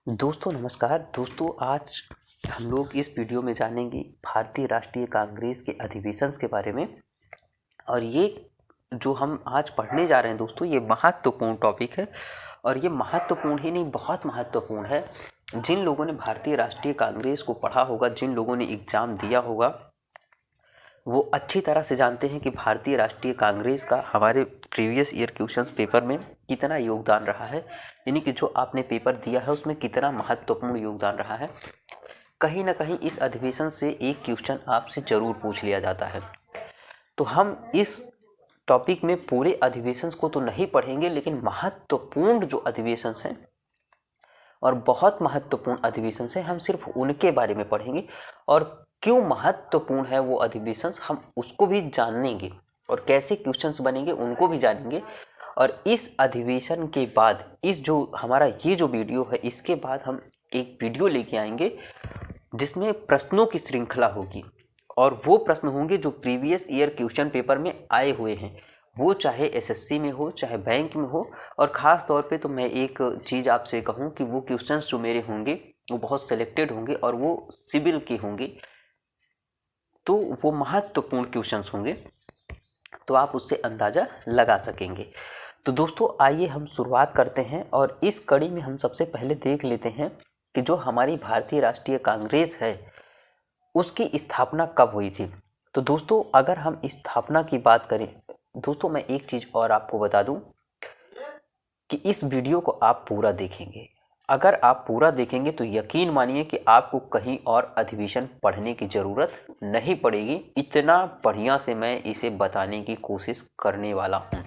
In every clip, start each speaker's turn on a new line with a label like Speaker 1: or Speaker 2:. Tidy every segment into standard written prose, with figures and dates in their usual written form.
Speaker 1: दोस्तों नमस्कार। दोस्तों आज हम लोग इस वीडियो में जानेंगे भारतीय राष्ट्रीय कांग्रेस के अधिवेशन के बारे में। और ये जो हम आज पढ़ने जा रहे हैं दोस्तों, ये महत्वपूर्ण टॉपिक है। और ये महत्वपूर्ण ही नहीं, बहुत महत्वपूर्ण है। जिन लोगों ने भारतीय राष्ट्रीय कांग्रेस को पढ़ा होगा, जिन लोगों ने एग्ज़ाम दिया होगा, वो अच्छी तरह से जानते हैं कि भारतीय राष्ट्रीय कांग्रेस का हमारे प्रीवियस ईयर क्वेश्चंस पेपर में कितना योगदान रहा है, यानी कि जो आपने पेपर दिया है उसमें कितना महत्वपूर्ण योगदान रहा है। कहीं ना कहीं इस अधिवेशन से एक क्वेश्चन आपसे जरूर पूछ लिया जाता है। तो हम इस टॉपिक में पूरे अधिवेशन को तो नहीं पढ़ेंगे, लेकिन महत्वपूर्ण जो अधिवेशन हैं और बहुत महत्वपूर्ण अधिवेशन से हम सिर्फ उनके बारे में पढ़ेंगे। और क्यों महत्वपूर्ण है वो अधिवेशन, हम उसको भी जानेंगे और कैसे क्वेश्चंस बनेंगे उनको भी जानेंगे। और इस अधिवेशन के बाद इस जो हमारा ये जो वीडियो है, इसके बाद हम एक वीडियो लेके आएंगे जिसमें प्रश्नों की श्रृंखला होगी। और वो प्रश्न होंगे जो प्रीवियस ईयर क्वेश्चन पेपर में आए हुए हैं, वो चाहे एसएससी में हो चाहे बैंक में हो। और ख़ास तौर पे तो मैं एक चीज़ आपसे कहूँ कि वो क्वेश्चंस जो मेरे होंगे वो बहुत सिलेक्टेड होंगे और वो सिविल के होंगे, तो वो महत्वपूर्ण क्वेश्चंस होंगे, तो आप उससे अंदाज़ा लगा सकेंगे। तो दोस्तों आइए हम शुरुआत करते हैं। और इस कड़ी में हम सबसे पहले देख लेते हैं कि जो हमारी भारतीय राष्ट्रीय कांग्रेस है उसकी स्थापना कब हुई थी। तो दोस्तों अगर हम स्थापना की बात करें, दोस्तों मैं एक चीज़ और आपको बता दूं कि इस वीडियो को आप पूरा देखेंगे। अगर आप पूरा देखेंगे तो यकीन मानिए कि आपको कहीं और अधिवेशन पढ़ने की ज़रूरत नहीं पड़ेगी। इतना बढ़िया से मैं इसे बताने की कोशिश करने वाला हूँ।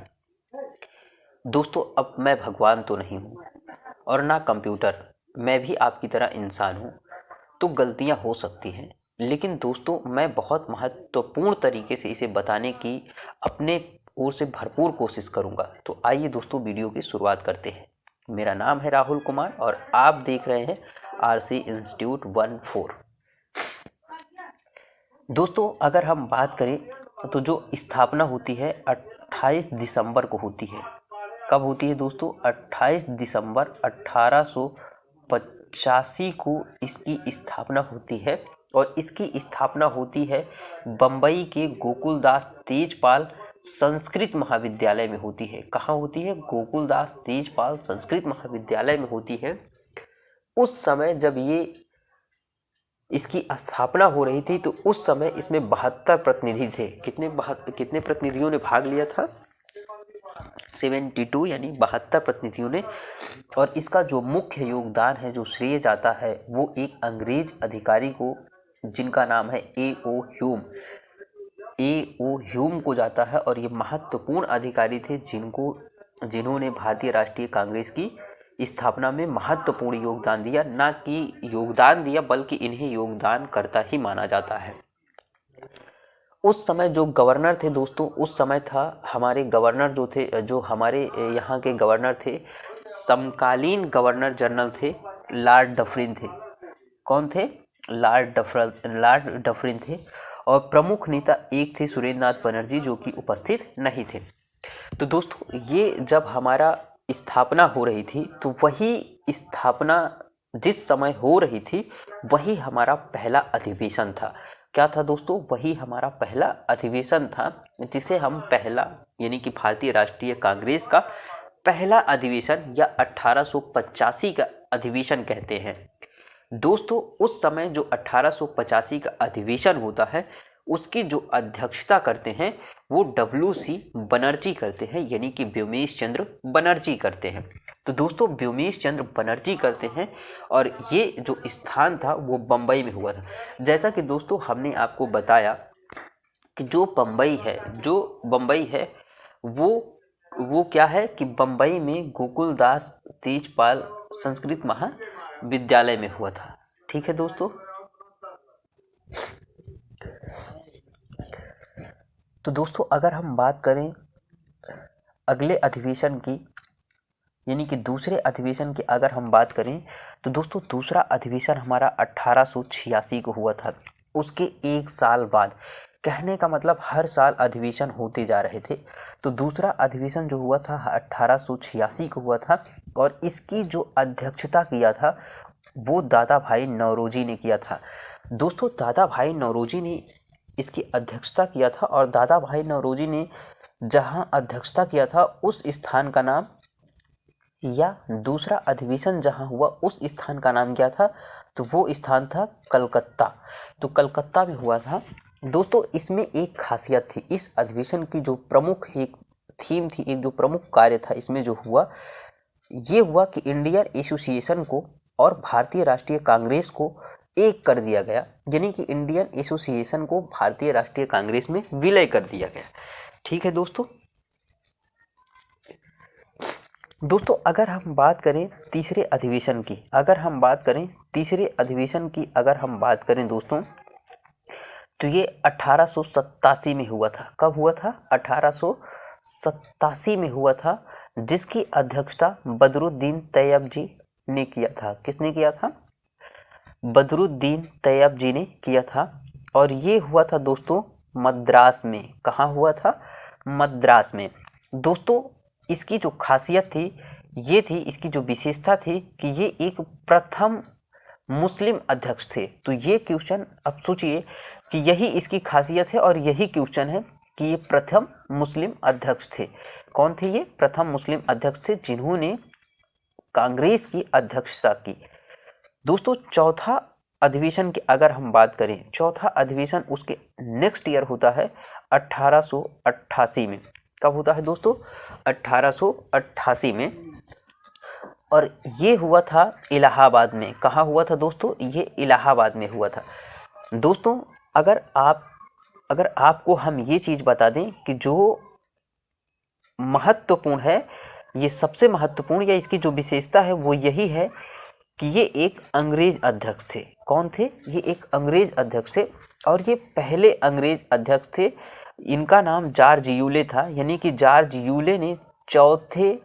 Speaker 1: दोस्तों अब मैं भगवान तो नहीं हूँ और ना कंप्यूटर, मैं भी आपकी तरह इंसान हूँ, तो गलतियाँ हो सकती हैं। लेकिन दोस्तों मैं बहुत महत्वपूर्ण तरीके से इसे बताने की अपने ओर से भरपूर कोशिश करूँगा। तो आइए दोस्तों वीडियो की शुरुआत करते हैं। मेरा नाम है राहुल कुमार और आप देख रहे हैं आरसी इंस्टीट्यूट 14। दोस्तों अगर हम बात करें तो जो स्थापना होती है 28 दिसंबर को होती है। कब होती है दोस्तों? 28 दिसंबर 1885 को इसकी स्थापना होती है। और इसकी स्थापना होती है बम्बई के गोकुलदास तेजपाल संस्कृत महाविद्यालय में होती है। कहाँ होती है? गोकुलदास तेजपाल संस्कृत महाविद्यालय में होती है। उस समय जब ये इसकी स्थापना हो रही थी तो उस समय इसमें 72 प्रतिनिधि थे। कितने प्रतिनिधियों ने भाग लिया था? 72, यानी 72 प्रतिनिधियों ने। और इसका जो मुख्य योगदान है, जो श्रेय जाता है, वो एक अंग्रेज अधिकारी को, जिनका नाम है ए ओ ह्यूम को जाता है। और ये महत्वपूर्ण अधिकारी थे जिन्होंने भारतीय राष्ट्रीय कांग्रेस की स्थापना में महत्वपूर्ण योगदान दिया। ना कि योगदान दिया बल्कि इन्हें योगदान करता ही माना जाता है। उस समय जो गवर्नर थे दोस्तों, उस समय था हमारे गवर्नर जो थे, जो हमारे यहाँ के गवर्नर थे, समकालीन गवर्नर जनरल थे, लॉर्ड डफरिन थे। कौन थे? लॉर्ड डफरिन थे। और प्रमुख नेता एक थे सुरेंद्र नाथ बनर्जी, जो कि उपस्थित नहीं थे। तो दोस्तों ये जब हमारा स्थापना हो रही थी तो वही स्थापना जिस समय हो रही थी वही हमारा पहला अधिवेशन था। क्या था दोस्तों? वही हमारा पहला अधिवेशन था, जिसे हम पहला, यानी कि भारतीय राष्ट्रीय कांग्रेस का पहला अधिवेशन या 1885 का अधिवेशन कहते हैं। दोस्तों उस समय जो 1885 का अधिवेशन होता है उसकी जो अध्यक्षता करते हैं वो WC बनर्जी करते हैं, यानी कि व्योमेश चंद्र बनर्जी करते हैं। तो दोस्तों व्योमेश चंद्र बनर्जी करते हैं और ये जो स्थान था वो बम्बई में हुआ था। जैसा कि दोस्तों हमने आपको बताया कि जो बम्बई है वो क्या है कि बम्बई में गोकुलदास तेजपाल संस्कृत महाविद्यालय में हुआ था। ठीक है दोस्तों। तो दोस्तों अगर हम बात करें अगले अधिवेशन की, यानी कि दूसरे अधिवेशन की अगर हम बात करें तो दोस्तों दूसरा अधिवेशन हमारा 1886 को हुआ था। उसके एक साल बाद कहने का मतलब हर साल अधिवेशन होते जा रहे थे। तो दूसरा अधिवेशन जो हुआ था 1886 को हुआ था और इसकी जो अध्यक्षता किया था वो दादा भाई नौरोजी ने किया था। दोस्तों दादा भाई नौरोजी ने इसकी अध्यक्षता किया था और दादा भाई नौरोजी ने जहां अध्यक्षता किया था उस स्थान का नाम, या दूसरा अधिवेशन जहां हुआ उस स्थान का नाम क्या था, तो वो स्थान था कलकत्ता। तो कलकत्ता में हुआ था। दोस्तों इसमें एक खासियत थी, इस अधिवेशन की जो प्रमुख एक थीम थी, एक जो प्रमुख कार्य था इसमें जो हुआ, ये हुआ कि इंडियन एसोसिएशन को और भारतीय राष्ट्रीय कांग्रेस को एक कर दिया गया, यानी कि इंडियन एसोसिएशन को भारतीय राष्ट्रीय कांग्रेस में विलय कर दिया गया। ठीक है दोस्तों। दोस्तों अगर हम बात करें तीसरे अधिवेशन की, अगर हम बात करें दोस्तों, तो ये 1887 में हुआ था। कब हुआ था? 1887 में हुआ था, जिसकी अध्यक्षता बदरुद्दीन तैयब जी ने किया था। किसने किया था? बदरुद्दीन तैयब जी ने किया था। और ये हुआ था दोस्तों मद्रास में। कहाँ हुआ था? मद्रास में। दोस्तों इसकी जो खासियत थी ये थी, इसकी जो विशेषता थी कि ये एक प्रथम मुस्लिम अध्यक्ष थे। तो ये क्वेश्चन अब सोचिए कि यही इसकी खासियत है और यही क्वेश्चन है कि ये प्रथम मुस्लिम अध्यक्ष थे। कौन थे ये? प्रथम मुस्लिम अध्यक्ष थे जिन्होंने कांग्रेस की अध्यक्षता की। दोस्तों चौथा अधिवेशन की अगर हम बात करें, चौथा अधिवेशन उसके नेक्स्ट ईयर होता है 1888 में। कब होता है दोस्तों? 1888 में। और ये हुआ था इलाहाबाद में। कहाँ हुआ था दोस्तों? ये इलाहाबाद में हुआ था। दोस्तों अगर आपको हम ये चीज़ बता दें कि जो महत्वपूर्ण है, ये सबसे महत्वपूर्ण या इसकी जो विशेषता है वो यही है कि ये एक अंग्रेज अध्यक्ष थे। कौन थे? ये एक अंग्रेज अध्यक्ष थे और ये पहले अंग्रेज अध्यक्ष थे। इनका नाम जॉर्ज यूले था, यानी कि जॉर्ज यूले ने चौथे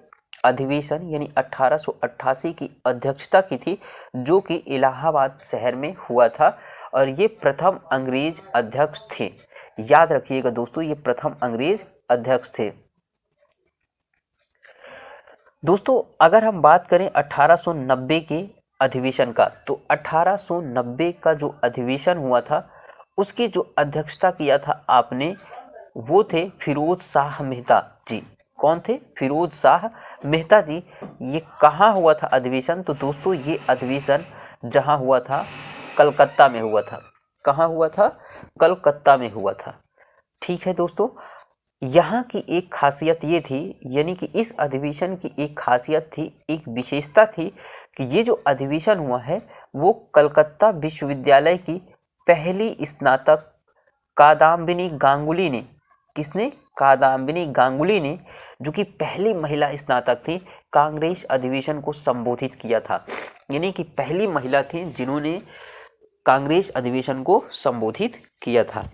Speaker 1: अधिवेशन यानी 1888 की अध्यक्षता की थी, जो कि इलाहाबाद शहर में हुआ था। और ये प्रथम अंग्रेज अध्यक्ष थे। याद रखिएगा दोस्तों, ये प्रथम अंग्रेज अध्यक्ष थे। दोस्तों अगर हम बात करें 1890 के अधिवेशन का, तो 1890 का जो अधिवेशन हुआ था उसकी जो अध्यक्षता किया था आपने, वो थे फिरोज शाह मेहता जी। कौन थे? फिरोज शाह मेहता जी। ये कहाँ हुआ था अधिवेशन? तो दोस्तों ये अधिवेशन जहाँ हुआ था कलकत्ता में हुआ था। कहाँ हुआ था? कलकत्ता में हुआ था। ठीक है दोस्तों, यहाँ की एक खासियत ये थी, यानी कि इस अधिवेशन की एक खासियत थी, एक विशेषता थी कि ये जो अधिवेशन हुआ है वो कलकत्ता विश्वविद्यालय की पहली स्नातक कादम्बिनी गांगुली ने, किसने? कादम्बिनी गांगुली ने, जो कि पहली महिला स्नातक थी, कांग्रेस अधिवेशन को संबोधित किया था। यानी कि पहली महिला थी जिन्होंने कांग्रेस अधिवेशन को संबोधित किया था।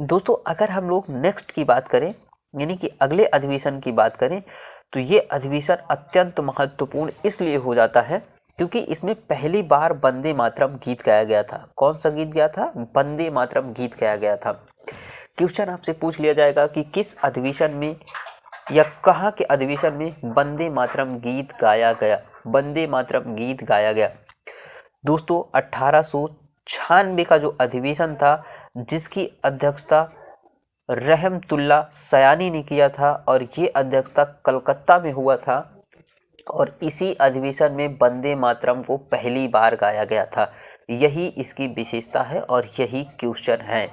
Speaker 1: दोस्तों अगर हम लोग नेक्स्ट की बात करें, यानी कि अगले अधिवेशन की बात करें, तो ये अधिवेशन अत्यंत महत्वपूर्ण इसलिए हो जाता है क्योंकि इसमें पहली बार वंदे मातरम गीत गाया गया था। कौन सा गीत गाया था? वंदे मातरम गीत गाया गया था। क्वेश्चन आपसे पूछ लिया जाएगा कि किस अधिवेशन में या कहाँ के अधिवेशन में वंदे मातरम गीत गाया गया? वंदे मातरम गीत गाया गया दोस्तों 1896 का जो अधिवेशन था, जिसकी अध्यक्षता रहमतुल्ला सयानी ने किया था और ये अध्यक्षता कलकत्ता में हुआ था। और इसी अधिवेशन में वंदे मातरम को पहली बार गाया गया था। यही इसकी विशेषता है और यही क्वेश्चन है।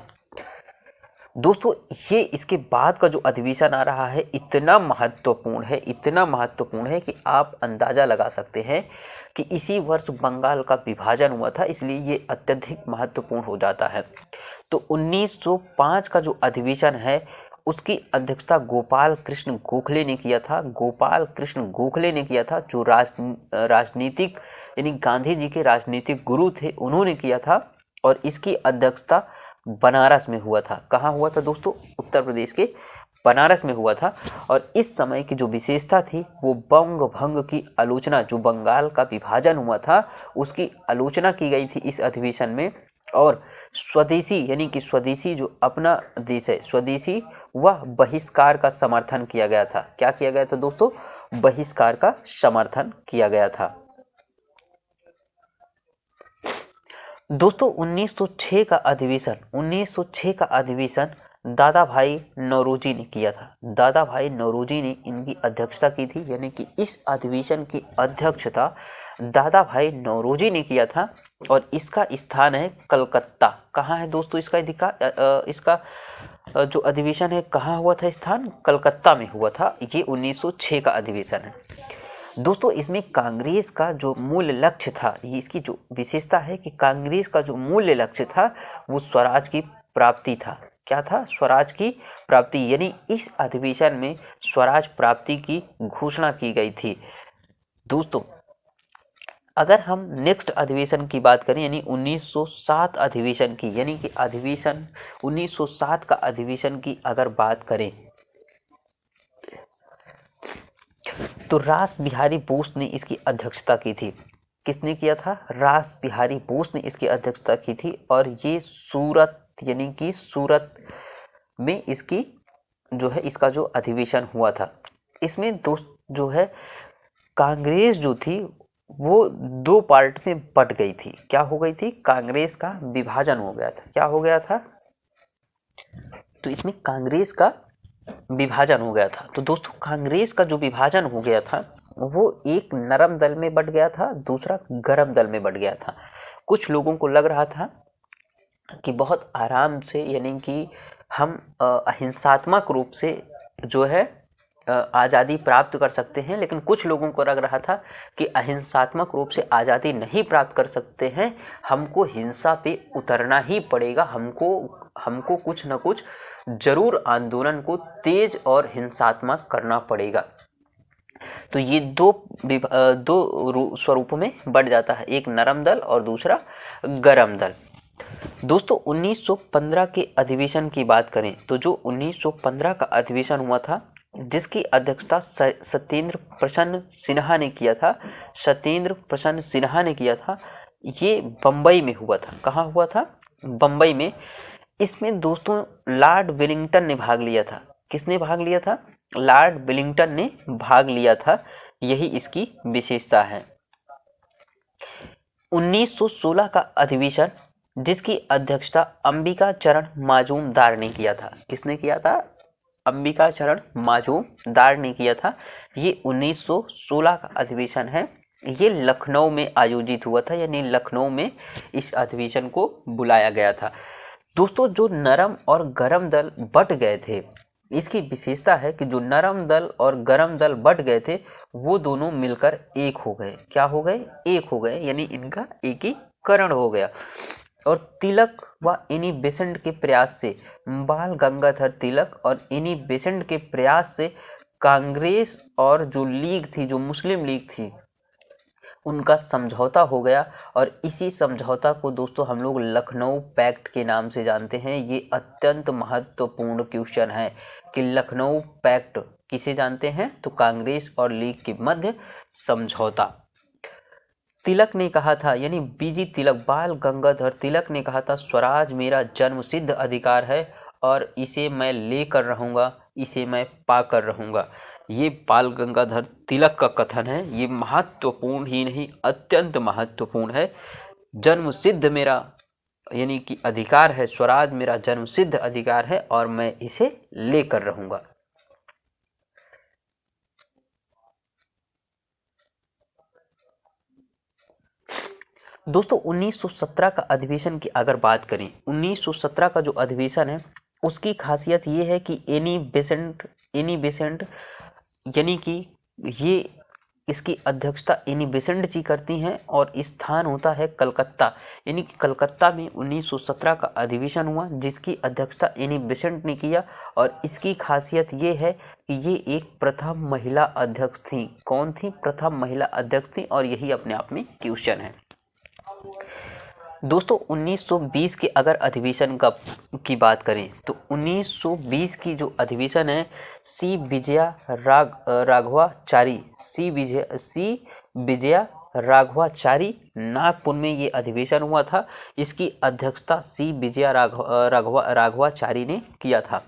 Speaker 1: दोस्तों ये इसके बाद का जो अधिवेशन आ रहा है इतना महत्वपूर्ण है, इतना महत्वपूर्ण है कि आप अंदाज़ा लगा सकते हैं कि इसी वर्ष बंगाल का विभाजन हुआ था, इसलिए ये अत्यधिक महत्वपूर्ण हो जाता है। तो 1905 का जो अधिवेशन है उसकी अध्यक्षता गोपाल कृष्ण गोखले ने किया था। गोपाल कृष्ण गोखले ने किया था, जो राजनीतिक यानी गांधी जी के राजनीतिक गुरु थे, उन्होंने किया था। और इसकी अध्यक्षता बनारस में हुआ था। कहाँ हुआ था दोस्तों? उत्तर प्रदेश के बनारस में हुआ था। और इस समय की जो विशेषता थी वो बंग भंग की आलोचना, जो बंगाल का विभाजन हुआ था उसकी आलोचना की गई थी इस अधिवेशन में। और स्वदेशी यानी कि स्वदेशी जो अपना देश है, स्वदेशी व बहिष्कार का समर्थन किया गया था। क्या किया गया था दोस्तों? बहिष्कार का समर्थन किया गया था। दोस्तों 1906 का अधिवेशन, 1906 का अधिवेशन दादा भाई नौरोजी ने किया था। दादा भाई नौरोजी ने इनकी अध्यक्षता की थी, यानी कि इस अधिवेशन की अध्यक्षता दादा भाई नौरोजी ने किया था। और इसका स्थान है कलकत्ता। कहाँ है दोस्तों इसका जो अधिवेशन है कहाँ हुआ था? स्थान कलकत्ता में हुआ था। ये 1906 का अधिवेशन है। दोस्तों इसमें कांग्रेस का जो मूल लक्ष्य था, ये इसकी जो विशेषता है कि कांग्रेस का जो मूल लक्ष्य था वो स्वराज की प्राप्ति था। क्या था? स्वराज की प्राप्ति। यानी इस अधिवेशन में स्वराज प्राप्ति की घोषणा की गई थी। दोस्तों अगर हम नेक्स्ट अधिवेशन की बात करें, यानी 1907 अधिवेशन की, यानी कि अधिवेशन 1907 का अधिवेशन की अगर बात करें तो रास बिहारी बोस ने इसकी अध्यक्षता की थी। किसने किया था? रास बिहारी बोस ने इसकी अध्यक्षता की थी। और ये सूरत, यानी कि सूरत में इसकी जो है इसका जो अधिवेशन हुआ था। इसमें दोस्त जो है कांग्रेस जो थी वो दो पार्ट में बट गई थी। क्या हो गई थी? कांग्रेस का विभाजन हो गया था। क्या हो गया था? तो इसमें कांग्रेस का विभाजन हो गया था। तो दोस्तों कांग्रेस का जो विभाजन हो गया था वो एक नरम दल में बट गया था, दूसरा गरम दल में बट गया था। कुछ लोगों को लग रहा था कि बहुत आराम से, यानी कि हम अहिंसात्मक रूप से जो है आज़ादी प्राप्त कर सकते हैं। लेकिन कुछ लोगों को लग रहा था कि अहिंसात्मक रूप से आज़ादी नहीं प्राप्त कर सकते हैं, हमको हिंसा पे उतरना ही पड़ेगा, हमको कुछ न कुछ जरूर आंदोलन को तेज और हिंसात्मक करना पड़ेगा। तो ये दो स्वरूपों में बढ़ जाता है, एक नरम दल और दूसरा गरम दल। दोस्तों 1915 के अधिवेशन की बात करें तो जो 1915 का अधिवेशन हुआ था जिसकी अध्यक्षता सत्येंद्र प्रसन्न सिन्हा ने किया था, सत्येंद्र प्रसन्न सिन्हा ने किया था। ये बम्बई में हुआ था। कहाँ हुआ था? बम्बई में। इसमें दोस्तों लॉर्ड वेलिंगटन ने भाग लिया था। किसने भाग लिया था? लॉर्ड वेलिंगटन ने भाग लिया था। यही इसकी विशेषता है। 1916 का अधिवेशन जिसकी अध्यक्षता अंबिका चरण माजूमदार ने किया था। किसने किया था? अंबिका चरण माजूमदार ने किया था। ये 1916 का अधिवेशन है। ये लखनऊ में आयोजित हुआ था, यानी लखनऊ में इस अधिवेशन को बुलाया गया था। दोस्तों जो नरम और गरम दल बट गए थे, इसकी विशेषता है कि जो नरम दल और गरम दल बट गए थे वो दोनों मिलकर एक हो गए। क्या हो गए? एक हो गए, यानी इनका एकीकरण हो गया। और तिलक व इनी बेसेंट के प्रयास से, बाल गंगाधर तिलक और इनी बेसेंट के प्रयास से कांग्रेस और जो लीग थी, जो मुस्लिम लीग थी, उनका समझौता हो गया। और इसी समझौता को दोस्तों हम लोग लखनऊ पैक्ट के नाम से जानते हैं। ये अत्यंत महत्वपूर्ण क्वेश्चन है कि लखनऊ पैक्ट किसे जानते हैं? तो कांग्रेस और लीग के मध्य समझौता। तिलक ने कहा था, यानी बीजी तिलक, बाल गंगाधर तिलक ने कहा था, स्वराज मेरा जन्मसिद्ध अधिकार है और इसे मैं लेकर रहूँगा, इसे मैं पाकर रहूँगा। ये बाल गंगाधर तिलक का कथन है। ये महत्वपूर्ण ही नहीं, अत्यंत महत्वपूर्ण है। जन्मसिद्ध मेरा यानी कि अधिकार है, स्वराज मेरा जन्मसिद्ध अधिकार है और मैं इसे लेकर रहूँगा। दोस्तों 1917 का अधिवेशन की अगर बात करें, 1917 का जो अधिवेशन है उसकी खासियत ये है कि एनी बेसेंट यानी कि ये इसकी अध्यक्षता एनी बेसेंट जी करती हैं और स्थान होता है कलकत्ता। यानी कि कलकत्ता में 1917 का अधिवेशन हुआ जिसकी अध्यक्षता एनी बेसेंट ने किया। और इसकी खासियत ये है कि ये एक प्रथम महिला अध्यक्ष थी। कौन थी? प्रथम महिला अध्यक्ष थी। और यही अपने आप में क्वेश्चन है। दोस्तों 1920 के अगर अधिवेशन की बात करें तो 1920 की जो अधिवेशन है सी विजया राघवाचारी नागपुर में ये अधिवेशन हुआ था। इसकी अध्यक्षता सी विजया राघवाचारी ने किया था।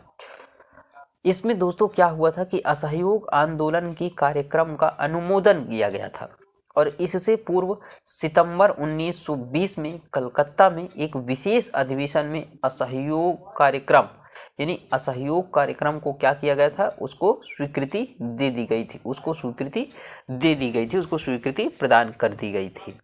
Speaker 1: इसमें दोस्तों क्या हुआ था कि असहयोग आंदोलन की कार्यक्रम का अनुमोदन किया गया था और इससे पूर्व सितंबर 1920 में कलकत्ता में एक विशेष अधिवेशन में असहयोग कार्यक्रम यानी असहयोग कार्यक्रम को क्या किया गया था, उसको स्वीकृति दे दी गई थी, उसको स्वीकृति प्रदान कर दी गई थी।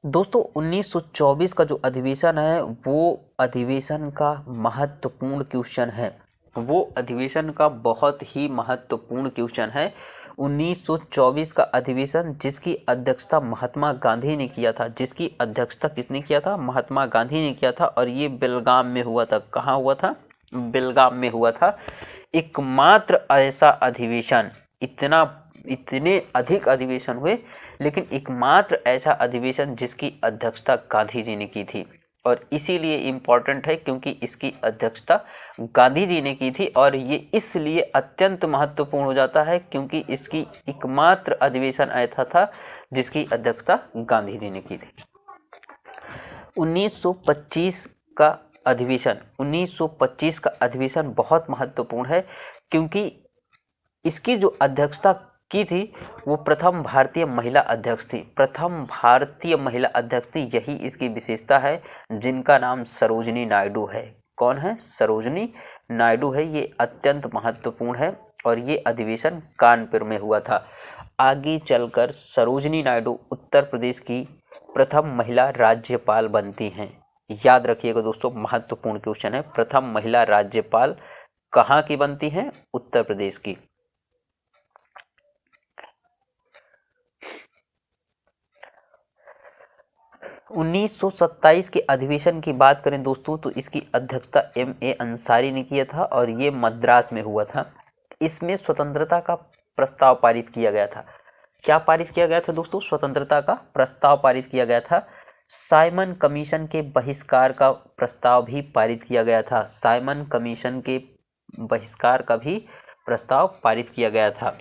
Speaker 1: दोस्तों 1924 का जो अधिवेशन है वो अधिवेशन का महत्वपूर्ण क्वेश्चन है, वो अधिवेशन का बहुत ही महत्वपूर्ण क्वेश्चन है। 1924 का अधिवेशन जिसकी अध्यक्षता महात्मा गांधी ने किया था, जिसकी अध्यक्षता किसने किया था, महात्मा गांधी ने किया था और ये बेलगाम में हुआ था। कहाँ हुआ था, बेलगाम में हुआ था। एकमात्र ऐसा अधिवेशन, इतने अधिक अधिवेशन हुए लेकिन एकमात्र ऐसा अधिवेशन जिसकी अध्यक्षता गांधी जी ने की थी और इसीलिए इम्पॉर्टेंट है क्योंकि इसकी अध्यक्षता गांधी जी ने की थी और ये इसलिए अत्यंत महत्वपूर्ण हो जाता है क्योंकि इसकी एकमात्र अधिवेशन ऐसा था जिसकी अध्यक्षता गांधी जी ने की थी। 1925 का अधिवेशन बहुत महत्वपूर्ण है क्योंकि इसकी जो अध्यक्षता की थी वो प्रथम भारतीय महिला अध्यक्ष थी। यही इसकी विशेषता है, जिनका नाम सरोजिनी नायडू है। कौन है, सरोजिनी नायडू है। ये अत्यंत महत्वपूर्ण है और ये अधिवेशन कानपुर में हुआ था। आगे चलकर सरोजिनी नायडू उत्तर प्रदेश की प्रथम महिला राज्यपाल बनती हैं। याद रखिएगा दोस्तों, महत्वपूर्ण क्वेश्चन है। प्रथम महिला राज्यपाल कहाँ की बनती हैं, उत्तर प्रदेश की। 1927 के अधिवेशन की बात करें दोस्तों तो इसकी अध्यक्षता M.A. अंसारी ने किया था और ये मद्रास में हुआ था। इसमें स्वतंत्रता का प्रस्ताव पारित किया गया था। क्या पारित किया गया था दोस्तों, स्वतंत्रता का प्रस्ताव पारित किया गया था। साइमन कमीशन के बहिष्कार का प्रस्ताव भी पारित किया गया था। साइमन कमीशन के बहिष्कार का भी प्रस्ताव पारित किया गया था।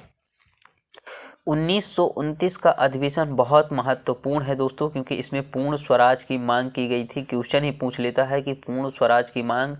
Speaker 1: 1929 का अधिवेशन बहुत महत्वपूर्ण है दोस्तों क्योंकि इसमें पूर्ण स्वराज की मांग की गई थी। क्वेश्चन ही पूछ लेता है कि पूर्ण स्वराज की मांग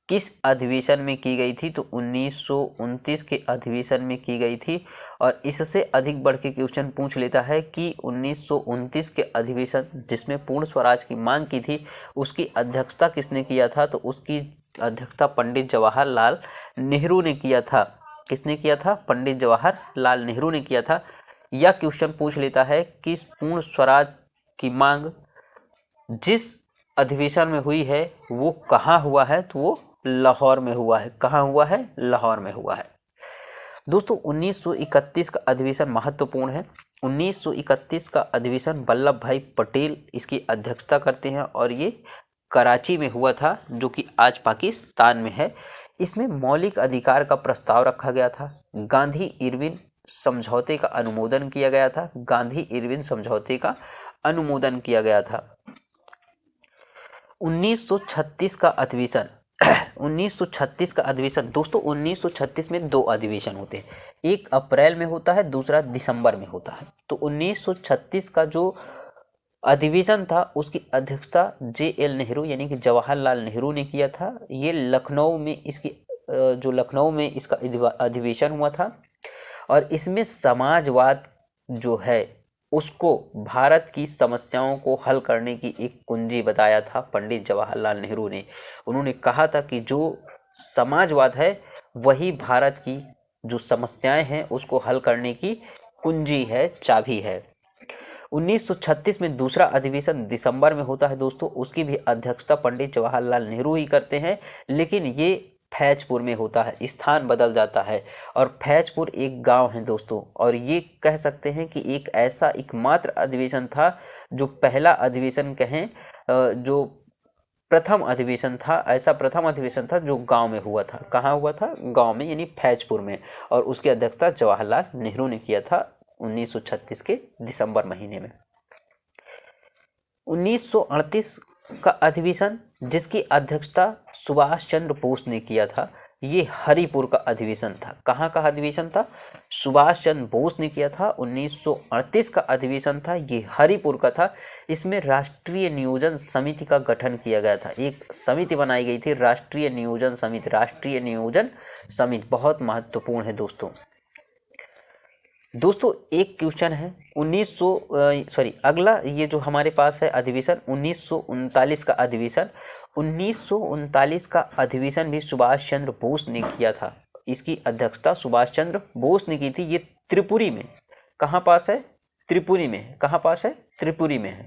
Speaker 1: किस अधिवेशन में की गई थी, तो 1929 के अधिवेशन में की गई थी। और इससे अधिक बढ़ के क्वेश्चन पूछ लेता है कि 1929 के अधिवेशन जिसमें पूर्ण स्वराज की मांग की थी उसकी अध्यक्षता किसने किया था, तो उसकी अध्यक्षता पंडित जवाहरलाल नेहरू ने किया था। किसने किया था, पंडित जवाहरलाल नेहरू ने किया था। यह क्वेश्चन पूछ लेता है कि पूर्ण स्वराज की मांग जिस अधिवेशन में हुई है वो कहाँ हुआ है, तो वो लाहौर में हुआ है। कहाँ हुआ है, लाहौर में हुआ है। दोस्तों 1931 का अधिवेशन महत्वपूर्ण है। 1931 का अधिवेशन वल्लभ भाई पटेल इसकी अध्यक्षता करते हैं और ये कराची में हुआ था जो कि आज पाकिस्तान में है। इसमें मौलिक अधिकार का प्रस्ताव रखा गया था। गांधी इरविन समझौते का अनुमोदन किया गया था। गांधी इरविन समझौते का अनुमोदन किया गया था। 1936 का अधिवेशन 1936 का अधिवेशन दोस्तों 1936 में दो अधिवेशन होते हैं, एक अप्रैल में होता है, दूसरा दिसंबर में होता है। तो 1936 का जो अधिवेशन था उसकी अध्यक्षता JL नेहरू यानी कि जवाहरलाल नेहरू ने किया था। ये लखनऊ में इसका अधिवेशन हुआ था और इसमें समाजवाद जो है उसको भारत की समस्याओं को हल करने की एक कुंजी बताया था पंडित जवाहरलाल नेहरू ने। उन्होंने कहा था कि जो समाजवाद है वही भारत की जो समस्याएं हैं उसको हल करने की कुंजी है, चाबी है। 1936 में दूसरा अधिवेशन दिसंबर में होता है दोस्तों, उसकी भी अध्यक्षता पंडित जवाहरलाल नेहरू ही करते हैं। लेकिन ये फैजपुर में होता है, स्थान बदल जाता है। और फैजपुर एक गांव है दोस्तों, और ये कह सकते हैं कि एक ऐसा एकमात्र अधिवेशन था जो पहला अधिवेशन कहें, जो प्रथम अधिवेशन था, ऐसा प्रथम अधिवेशन था जो गांव में हुआ था। कहाँ हुआ था? गांव में, यानी फैजपुर में। और उसकी अध्यक्षता जवाहरलाल नेहरू ने किया था 1936 के दिसंबर महीने में। 1938 का अधिवेशन, जिसकी अध्यक्षता सुभाष चंद्र बोस ने किया था, ये हरिपुर का अधिवेशन था। कहाँ का अधिवेशन था? सुभाष चंद्र बोस ने किया था। 1938 का अधिवेशन था, ये हरिपुर का था। इसमें राष्ट्रीय नियोजन समिति का गठन किया गया था। एक समिति बनाई गई थी, राष्ट्रीय नियोजन समिति। राष्ट्रीय नियोजन समिति बहुत महत्वपूर्ण है दोस्तों। एक क्वेश्चन है अगला ये जो हमारे पास है अधिवेशन 1939 का अधिवेशन। 1939 का अधिवेशन भी सुभाष चंद्र बोस ने किया था। इसकी अध्यक्षता सुभाष चंद्र बोस ने की थी। ये त्रिपुरी में, कहाँ पास है? त्रिपुरी में। कहाँ पास है? त्रिपुरी में है।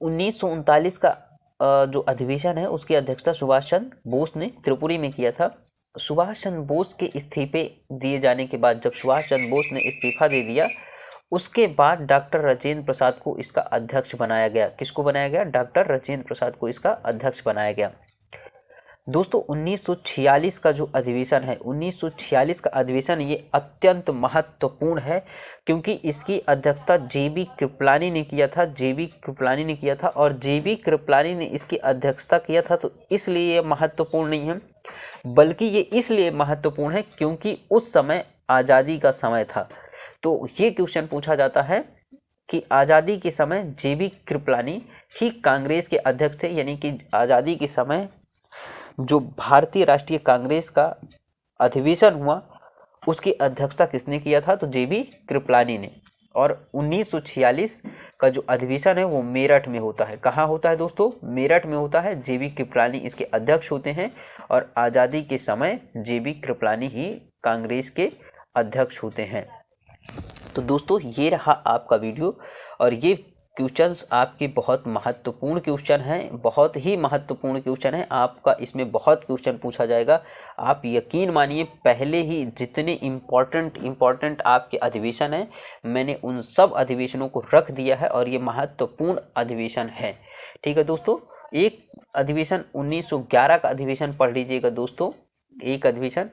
Speaker 1: 1939 का जो अधिवेशन है उसकी अध्यक्षता सुभाष चंद्र बोस ने त्रिपुरी में किया था। सुभाष चंद्र बोस के इस्तीफे दिए जाने के बाद, जब सुभाष चंद्र बोस ने इस्तीफा दे दिया, उसके बाद डॉक्टर राजेंद्र प्रसाद को इसका अध्यक्ष बनाया गया। किसको बनाया गया? डॉक्टर राजेंद्र प्रसाद को इसका अध्यक्ष बनाया गया। दोस्तों 1946 का जो अधिवेशन है, 1946 का अधिवेशन ये अत्यंत महत्वपूर्ण है, क्योंकि इसकी अध्यक्षता जेबी कृपलानी ने किया था। जेबी कृपलानी ने किया था, और जेबी कृपलानी ने इसकी अध्यक्षता किया था। तो इसलिए ये महत्वपूर्ण नहीं है, बल्कि ये इसलिए महत्वपूर्ण है क्योंकि उस समय आज़ादी का समय था। तो ये क्वेश्चन पूछा जाता है कि आज़ादी के समय जेबी कृपलानी ही कांग्रेस के अध्यक्ष थे, यानी कि आज़ादी के समय जो भारतीय राष्ट्रीय कांग्रेस का अधिवेशन हुआ उसकी अध्यक्षता किसने किया था? तो जेबी कृपलानी ने। और 1946 का जो अधिवेशन है वो मेरठ में होता है। कहाँ होता है दोस्तों? मेरठ में होता है। जेबी कृपलानी इसके अध्यक्ष होते हैं, और आज़ादी के समय जेबी कृपलानी ही कांग्रेस के अध्यक्ष होते हैं। तो दोस्तों ये रहा आपका वीडियो, और ये क्वेश्चंस आपके बहुत महत्वपूर्ण क्वेश्चन हैं, बहुत ही महत्वपूर्ण क्वेश्चन है आपका। इसमें बहुत क्वेश्चन पूछा जाएगा। आप यकीन मानिए, पहले ही जितने इम्पोर्टेंट आपके अधिवेशन हैं, मैंने उन सब अधिवेशनों को रख दिया है, और ये महत्वपूर्ण अधिवेशन है। ठीक है दोस्तों, एक अधिवेशन 1911 का अधिवेशन पढ़ लीजिएगा दोस्तों। एक अधिवेशन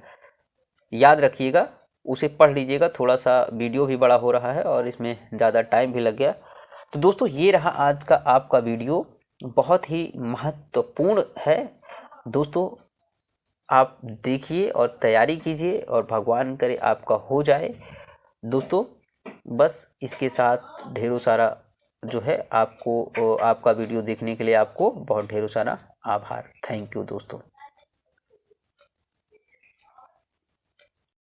Speaker 1: याद रखिएगा, उसे पढ़ लीजिएगा। थोड़ा सा वीडियो भी बड़ा हो रहा है और इसमें ज़्यादा टाइम भी लग गया। तो दोस्तों ये रहा आज का आपका वीडियो, बहुत ही महत्वपूर्ण है दोस्तों। आप देखिए और तैयारी कीजिए, और भगवान करे आपका हो जाए दोस्तों। बस इसके साथ ढेरों सारा जो है आपका वीडियो देखने के लिए आपको बहुत ढेरों सारा आभार। थैंक यू दोस्तों।